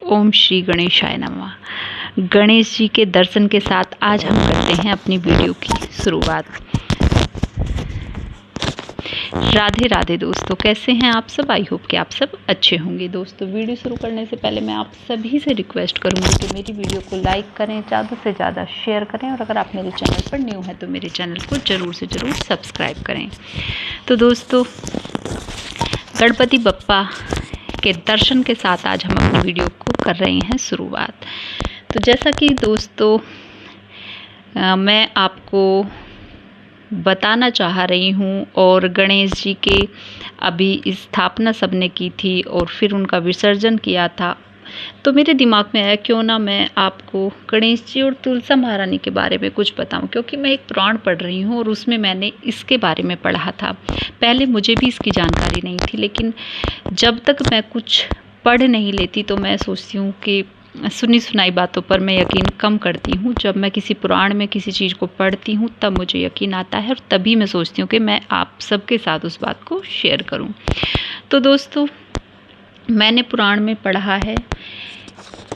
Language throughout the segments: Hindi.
ओम श्री गणेशाय नमः। गणेश जी के दर्शन के साथ आज हम करते हैं अपनी वीडियो की शुरुआत। राधे राधे दोस्तों, कैसे हैं आप सब? आई होप कि आप सब अच्छे होंगे। दोस्तों, वीडियो शुरू करने से पहले मैं आप सभी से रिक्वेस्ट करूंगी कि मेरी वीडियो को लाइक करें, ज़्यादा से ज़्यादा शेयर करें और अगर आप मेरे चैनल पर न्यू हैं तो मेरे चैनल को ज़रूर से ज़रूर सब्सक्राइब करें। तो दोस्तों, गणपति बप्पा के दर्शन के साथ आज हम अपनी वीडियो को कर रहे हैं शुरुआत। तो जैसा कि दोस्तों मैं आपको बताना चाह रही हूँ, और गणेश जी के अभी स्थापना सबने की थी और फिर उनका विसर्जन किया था, तो मेरे दिमाग में आया क्यों ना मैं आपको गणेश जी और तुलसा महारानी के बारे में कुछ बताऊं, क्योंकि मैं एक पुराण पढ़ रही हूं और उसमें मैंने इसके बारे में पढ़ा था। पहले मुझे भी इसकी जानकारी नहीं थी, लेकिन जब तक मैं कुछ पढ़ नहीं लेती तो मैं सोचती हूँ कि सुनी सुनाई बातों पर मैं यकीन कम करती हूँ। जब मैं किसी पुराण में किसी चीज़ को पढ़ती हूँ तब मुझे यकीन आता है और तभी मैं सोचती हूँ कि मैं आप सबके साथ उस बात को शेयर करूँ। तो दोस्तों, मैंने पुराण में पढ़ा है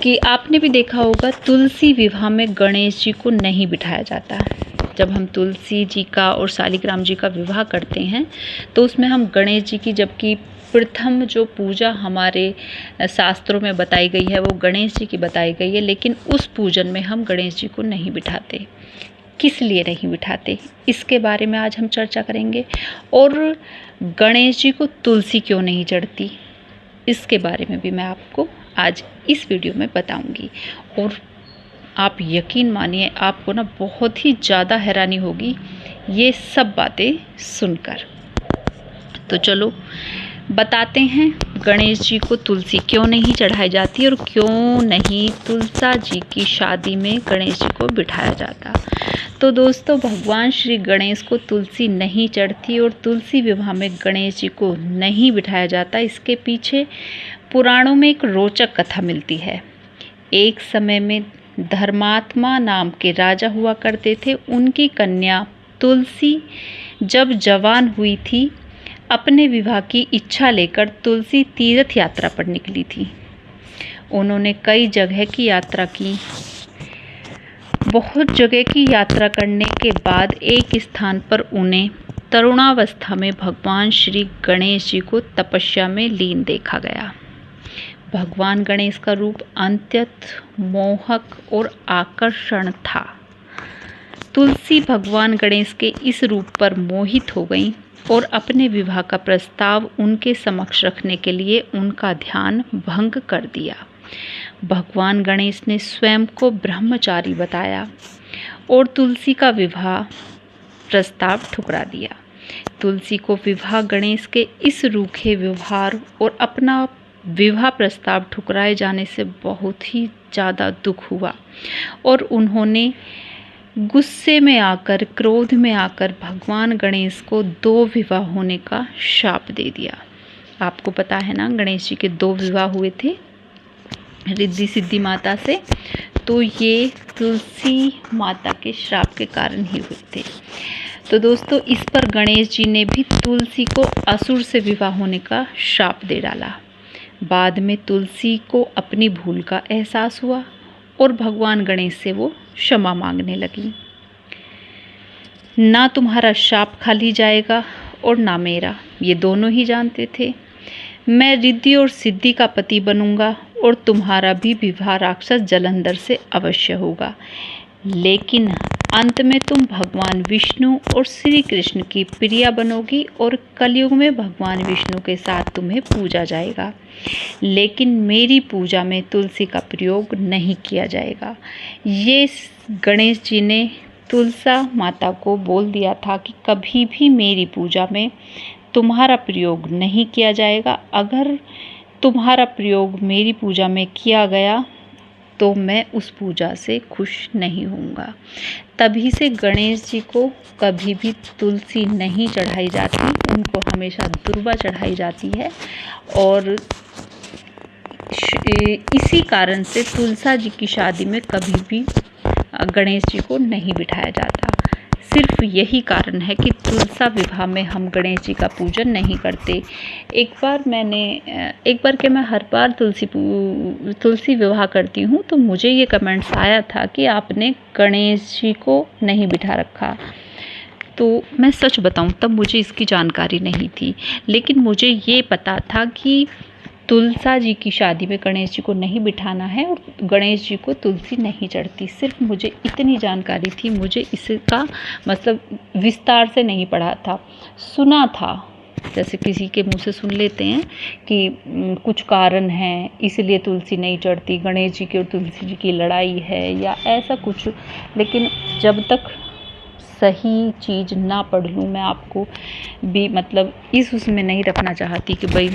कि आपने भी देखा होगा, तुलसी विवाह में गणेश जी को नहीं बिठाया जाता। जब हम तुलसी जी का और शालिग्राम जी का विवाह करते हैं तो उसमें हम गणेश जी की, जबकि प्रथम जो पूजा हमारे शास्त्रों में बताई गई है वो गणेश जी की बताई गई है, लेकिन उस पूजन में हम गणेश जी को नहीं बिठाते। किस लिए नहीं बिठाते, इसके बारे में आज हम चर्चा करेंगे। और गणेश जी को तुलसी क्यों नहीं चढ़ती, इसके बारे में भी मैं आपको आज इस वीडियो में बताऊंगी। और आप यकीन मानिए, आपको ना बहुत ही ज़्यादा हैरानी होगी ये सब बातें सुनकर। तो चलो बताते हैं, गणेश जी को तुलसी क्यों नहीं चढ़ाई जाती और क्यों नहीं तुलसा जी की शादी में गणेश जी को बिठाया जाता। तो दोस्तों, भगवान श्री गणेश को तुलसी नहीं चढ़ती और तुलसी विवाह में गणेश जी को नहीं बिठाया जाता। इसके पीछे पुराणों में एक रोचक कथा मिलती है। एक समय में धर्मात्मा नाम के राजा हुआ करते थे। उनकी कन्या तुलसी जब जवान हुई थी, अपने विवाह की इच्छा लेकर तुलसी तीर्थ यात्रा पर निकली थी। उन्होंने कई जगह की यात्रा की। बहुत जगह की यात्रा करने के बाद एक स्थान पर उन्हें तरुणावस्था में भगवान श्री गणेश जी को तपस्या में लीन देखा गया। भगवान गणेश का रूप अत्यंत मोहक और आकर्षण था। तुलसी भगवान गणेश के इस रूप पर मोहित हो गई और अपने विवाह का प्रस्ताव उनके समक्ष रखने के लिए उनका ध्यान भंग कर दिया। भगवान गणेश ने स्वयं को ब्रह्मचारी बताया और तुलसी का विवाह प्रस्ताव ठुकरा दिया। तुलसी को विवाह गणेश के इस रूखे व्यवहार और अपना विवाह प्रस्ताव ठुकराए जाने से बहुत ही ज़्यादा दुख हुआ और उन्होंने गुस्से में आकर, क्रोध में आकर भगवान गणेश को 2 विवाह होने का शाप दे दिया। आपको पता है ना, गणेश जी के 2 विवाह हुए थे रिद्धि सिद्धि माता से, तो ये तुलसी माता के श्राप के कारण ही हुए थे। तो दोस्तों, इस पर गणेश जी ने भी तुलसी को असुर से विवाह होने का श्राप दे डाला। बाद में तुलसी को अपनी भूल का एहसास हुआ और भगवान गणेश से वो क्षमा मांगने लगी। ना तुम्हारा शाप खाली जाएगा और ना मेरा, ये दोनों ही जानते थे। मैं रिद्धि और सिद्धि का पति बनूंगा और तुम्हारा भी विवाह राक्षस जलंधर से अवश्य होगा, लेकिन अंत में तुम भगवान विष्णु और श्री कृष्ण की प्रिया बनोगी और कलयुग में भगवान विष्णु के साथ तुम्हें पूजा जाएगा, लेकिन मेरी पूजा में तुलसी का प्रयोग नहीं किया जाएगा। ये गणेश जी ने तुलसा माता को बोल दिया था कि कभी भी मेरी पूजा में तुम्हारा प्रयोग नहीं किया जाएगा। अगर तुम्हारा प्रयोग मेरी पूजा में किया गया तो मैं उस पूजा से खुश नहीं होऊंगा। तभी से गणेश जी को कभी भी तुलसी नहीं चढ़ाई जाती, उनको हमेशा दुर्वा चढ़ाई जाती है। और इसी कारण से तुलसा जी की शादी में कभी भी गणेश जी को नहीं बिठाया जाता। सिर्फ यही कारण है कि तुलसा विवाह में हम गणेश जी का पूजन नहीं करते। एक बार क्या, मैं हर बार तुलसी विवाह करती हूँ तो मुझे ये कमेंट्स आया था कि आपने गणेश जी को नहीं बिठा रखा। तो मैं सच बताऊँ, तब मुझे इसकी जानकारी नहीं थी, लेकिन मुझे ये पता था कि तुलसा जी की शादी में गणेश जी को नहीं बिठाना है और गणेश जी को तुलसी नहीं चढ़ती। सिर्फ मुझे इतनी जानकारी थी, मुझे इसका मतलब विस्तार से नहीं पढ़ा था, सुना था। जैसे किसी के मुंह से सुन लेते हैं कि कुछ कारण हैं इसलिए तुलसी नहीं चढ़ती, गणेश जी की और तुलसी जी की लड़ाई है या ऐसा कुछ। लेकिन जब तक सही चीज़ ना पढ़ लूँ, मैं आपको भी मतलब उसमें नहीं रखना चाहती कि भाई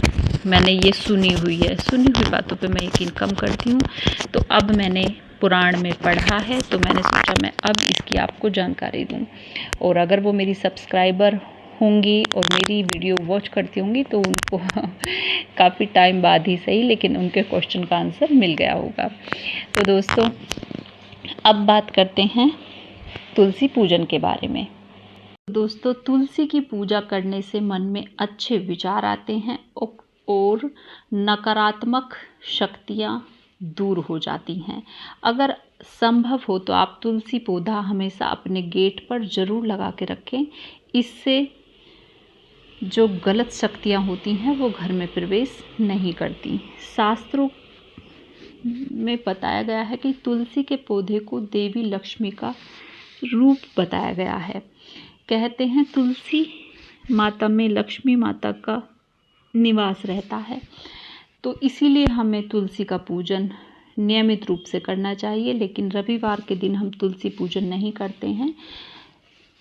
मैंने ये सुनी हुई बातों पे मैं यकीन कम करती हूँ। तो अब मैंने पुराण में पढ़ा है तो मैंने सोचा मैं अब इसकी आपको जानकारी दूँ। और अगर वो मेरी सब्सक्राइबर होंगी और मेरी वीडियो वॉच करती होंगी तो उनको काफ़ी टाइम बाद ही सही, लेकिन उनके क्वेश्चन का आंसर मिल गया होगा। तो दोस्तों, अब बात करते हैं तुलसी पूजन के बारे में। दोस्तों, तुलसी की पूजा करने से मन में अच्छे विचार आते हैं और नकारात्मक शक्तियाँ दूर हो जाती हैं। अगर संभव हो तो आप तुलसी पौधा हमेशा अपने गेट पर ज़रूर लगा के रखें। इससे जो गलत शक्तियाँ होती हैं वो घर में प्रवेश नहीं करती। शास्त्रों में बताया गया है कि तुलसी के पौधे को देवी लक्ष्मी का रूप बताया गया है। कहते हैं तुलसी माता में लक्ष्मी माता का निवास रहता है, तो इसीलिए हमें तुलसी का पूजन नियमित रूप से करना चाहिए। लेकिन रविवार के दिन हम तुलसी पूजन नहीं करते हैं।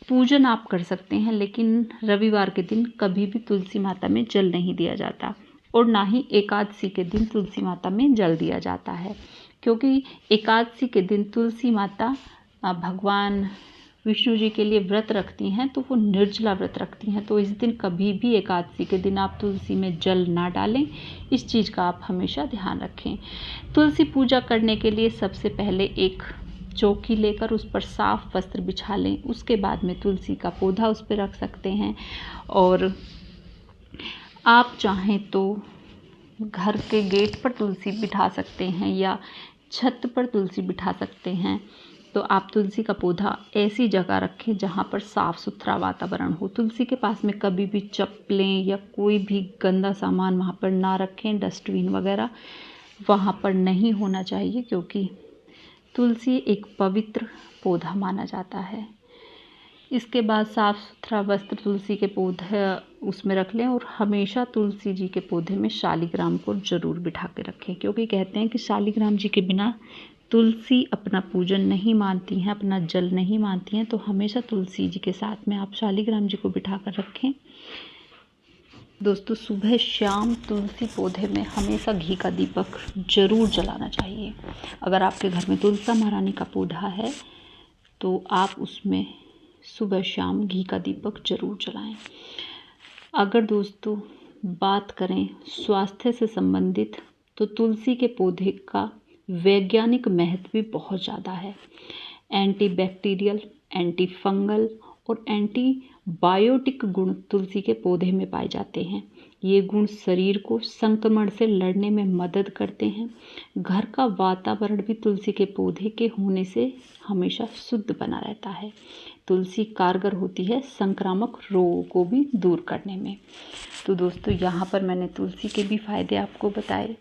पूजन आप कर सकते हैं, लेकिन रविवार के दिन कभी भी तुलसी माता में जल नहीं दिया जाता और ना ही एकादशी के दिन तुलसी माता में जल दिया जाता है, क्योंकि एकादशी के दिन तुलसी माता भगवान विष्णु जी के लिए व्रत रखती हैं, तो वो निर्जला व्रत रखती हैं। तो इस दिन कभी भी एकादशी के दिन आप तुलसी में जल ना डालें, इस चीज़ का आप हमेशा ध्यान रखें। तुलसी पूजा करने के लिए सबसे पहले एक चौकी लेकर उस पर साफ वस्त्र बिछा लें। उसके बाद में तुलसी का पौधा उस पर रख सकते हैं और आप चाहें तो घर के गेट पर तुलसी बिठा सकते हैं या छत पर तुलसी बिठा सकते हैं। तो आप तुलसी का पौधा ऐसी जगह रखें जहाँ पर साफ़ सुथरा वातावरण हो। तुलसी के पास में कभी भी चप्पलें या कोई भी गंदा सामान वहाँ पर ना रखें। डस्टबिन वगैरह वहाँ पर नहीं होना चाहिए, क्योंकि तुलसी एक पवित्र पौधा माना जाता है। इसके बाद साफ़ सुथरा वस्त्र तुलसी के पौधे उसमें रख लें और हमेशा तुलसी जी के पौधे में शालिग्राम को ज़रूर बिठा के रखें, क्योंकि कहते हैं कि शालिग्राम जी के बिना तुलसी अपना पूजन नहीं मानती हैं, अपना जल नहीं मानती हैं। तो हमेशा तुलसी जी के साथ में आप शालिग्राम जी को बिठा कर रखें। दोस्तों, सुबह शाम तुलसी पौधे में हमेशा घी का दीपक ज़रूर जलाना चाहिए। अगर आपके घर में तुलसी महारानी का पौधा है तो आप उसमें सुबह शाम घी का दीपक ज़रूर जलाएं। अगर दोस्तों बात करें स्वास्थ्य से संबंधित, तो तुलसी के पौधे का वैज्ञानिक महत्व भी बहुत ज़्यादा है। एंटीबैक्टीरियल, एंटी फंगल और एंटीबायोटिक गुण तुलसी के पौधे में पाए जाते हैं। ये गुण शरीर को संक्रमण से लड़ने में मदद करते हैं। घर का वातावरण भी तुलसी के पौधे के होने से हमेशा शुद्ध बना रहता है। तुलसी कारगर होती है संक्रामक रोगों को भी दूर करने में। तो दोस्तों, यहाँ पर मैंने तुलसी के भी फायदे आपको बताए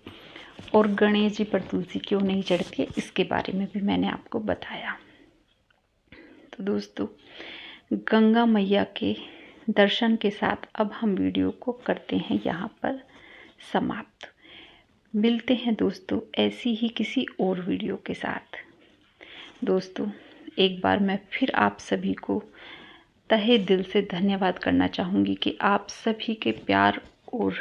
और गणेश जी पर तुलसी क्यों नहीं चढ़ती है इसके बारे में भी मैंने आपको बताया। तो दोस्तों, गंगा मैया के दर्शन के साथ अब हम वीडियो को करते हैं यहाँ पर समाप्त। मिलते हैं दोस्तों ऐसी ही किसी और वीडियो के साथ। दोस्तों, एक बार मैं फिर आप सभी को तहे दिल से धन्यवाद करना चाहूँगी कि आप सभी के प्यार और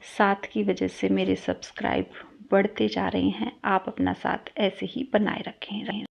साथ की वजह से मेरे सब्सक्राइब बढ़ते जा रहे हैं। आप अपना साथ ऐसे ही बनाए रखें।